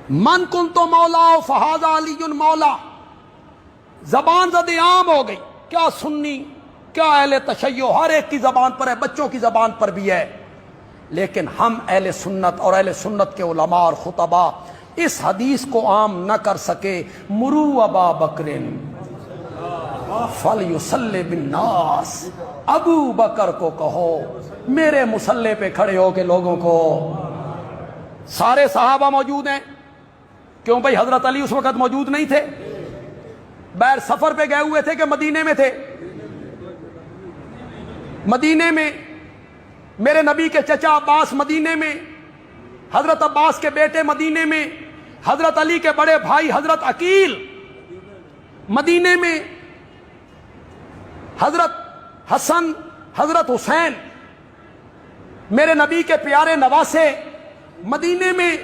من کن تو مولا فہذا علی مولا، زبان زد عام ہو گئی، کیا سنی کیا اہل تشیع، ہر ایک کی زبان پر ہے، بچوں کی زبان پر بھی ہے، لیکن ہم اہل سنت اور اہل سنت کے علماء اور خطباء اس حدیث کو عام نہ کر سکے۔ مرو ابا بکر فلیصلی بالناس، ابو بکر کو کہو میرے مصلی پہ کھڑے ہو کے لوگوں کو۔ سارے صحابہ موجود ہیں، کیوں بھائی حضرت علی اس وقت موجود نہیں تھے؟ بیر سفر پہ گئے ہوئے تھے کہ مدینے میں تھے؟ مدینے میں۔ میرے نبی کے چچا عباس مدینے میں، حضرت عباس کے بیٹے مدینے میں، حضرت علی کے بڑے بھائی حضرت عقیل مدینے میں، حضرت حسن حضرت حسین میرے نبی کے پیارے نواسے مدینے میں۔